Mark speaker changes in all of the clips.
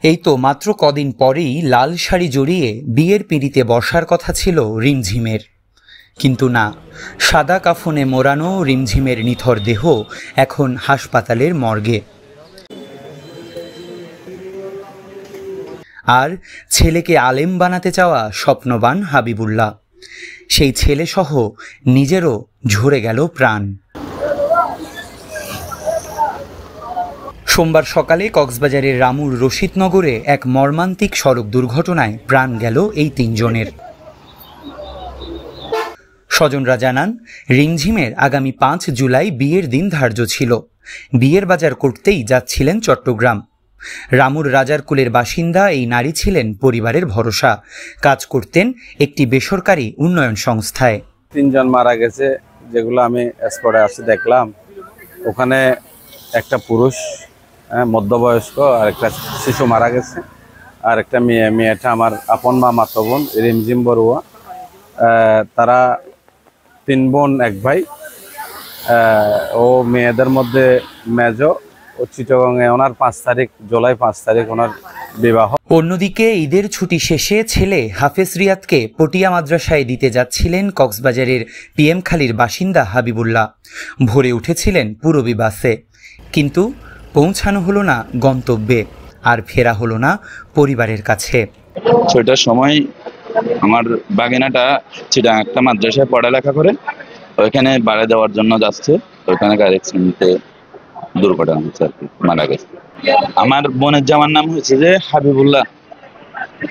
Speaker 1: এই তো মাত্র কদিন পরেই লাল শাড়ি জড়িয়ে বিয়ের পিঁড়িতে বসার কথা ছিল রিমঝিমের, কিন্তু না, সাদা কাফনে মোড়ানো রিমঝিমের নিথর দেহ এখন হাসপাতালের মর্গে। আর ছেলেকে আলেম বানাতে চাওয়া স্বপ্নবান হাবিবুল্লাহ, সেই ছেলেসহ নিজেরও ঝরে গেল প্রাণ। সোমবার সকালে কক্সবাজারের রামুর রশিদনগরে এক মর্মান্তিক সড়ক দুর্ঘটনায় প্রাণ গেল এই তিনজনের। স্বজনরা জানান, রিমঝিমের আগামী 5 জুলাই বিয়ের দিন ধার্য ছিল। বিয়ের বাজার করতেই যাচ্ছিলেন চট্টগ্রাম। রামুর রাজারকুলের বাসিন্দা এই নারী ছিলেন পরিবারের ভরসা, কাজ করতেন একটি বেসরকারি উন্নয়ন সংস্থায়।
Speaker 2: 3 জন মারা গেছে, যেগুলো আমি স্পটে আসে দেখলাম। ওখানে একটা পুরুষ মধ্যবয়স্ক আর একটা শিশু মারা গেছে, আর একটা মেয়েটা আমার আপন মামাতো বোন রিমঝিম বড়ুয়া। তারা 3 বোন 1 ভাই। ও মেয়েদের মধ্যে মেজো ও চিটাগংয়ে ওনার 5 তারিখ জুলাই 5 তারিখ ওনার বিবাহ।
Speaker 1: অন্যদিকে ঈদের ছুটি শেষে ছেলে হাফেজ রিয়াদকে পটিয়া মাদ্রাসায় দিতে যাচ্ছিলেন কক্সবাজারের পিএমখালীর বাসিন্দা হাবিবুল্লাহ। ভোরে উঠেছিলেন পুরবী বাসে, কিন্তু পৌঁছানো হলো না গন্তব্যে, আর ফেরা হলো না পরিবারের কাছে।
Speaker 3: 6টার সময় আমার বাগিনাটা চিটাগাং একটা মাদ্রাসায় পড়ালেখা করে, ওইখানে বাড়ি দেওয়ার জন্য যাচ্ছে। ওইখানে গাড়ি অ্যাক্সিডেন্টে দুর্ঘটনা হচ্ছে আর কি, মারা গেছে। আমার বোনের জামার নাম হয়েছে যে হাবিবুল্লাহ,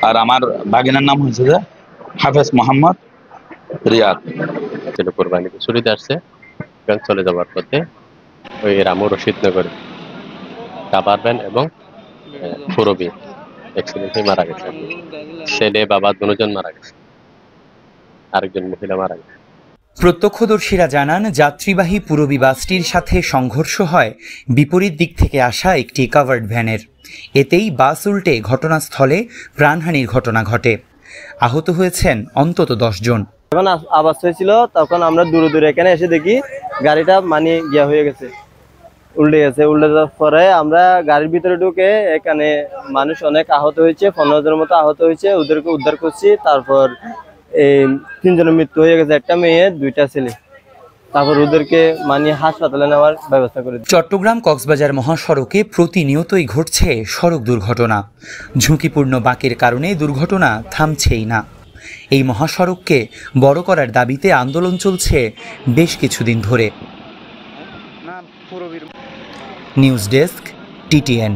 Speaker 3: আর আমার বাগিনার নাম হয়েছে যে হাফেজ মোহাম্মদ রিয়াদ।
Speaker 4: কোরবানিতে ছুটিতে আসছে, চলে যাওয়ার পথে ওই রামু রশিদনগরে কাবার ভ্যান এবং পুরবী অ্যাক্সিডেন্টে মারা গেছে। ছেলে বাবা দুজন মারা গেছে, আরেকজন মহিলা মারা গেছে।
Speaker 1: প্রত্যক্ষদর্শীরা জানান, যাত্রীবাহী পুরবী বাসটির সাথে সংঘর্ষ হয় বিপরীত দিক থেকে আসা একটি কাভার্ড ভ্যানের। এতেই বাস উল্টে ঘটনাস্থলে প্রাণহানির ঘটনা ঘটে। আহত হয়েছেন অন্তত 10 জন।
Speaker 5: যখন আওয়াজ হয়েছিল তখন আমরা দূরে দূরে এখানে এসে দেখি গাড়িটা গিয়া হয়ে গেছে, উল্টে গেছে। উল্টে যাওয়ার পরে আমরা গাড়ির ভিতরে ঢুকে এখানে মানুষ অনেক আহত হয়েছে, 15 জনের মতো আহত হয়েছে, ওদেরকে উদ্ধার করছি। তারপর এই 3 জনের মৃত্যু হয়ে গেছে, একটা মেয়ে 2টা ছেলে। তারপর ওদেরকে হাসপাতালে নেওয়ার ব্যবস্থা করে।
Speaker 1: চট্টগ্রাম কক্সবাজার মহাসড়কে প্রতিনিয়তই ঘটছে সড়ক দুর্ঘটনা। ঝুঁকিপূর্ণ বাঁকের কারণে দুর্ঘটনা থামছেই না। এই মহাসড়ককে বড় করার দাবিতে আন্দোলন চলছে বেশ কিছুদিন ধরে। News desk, TTN।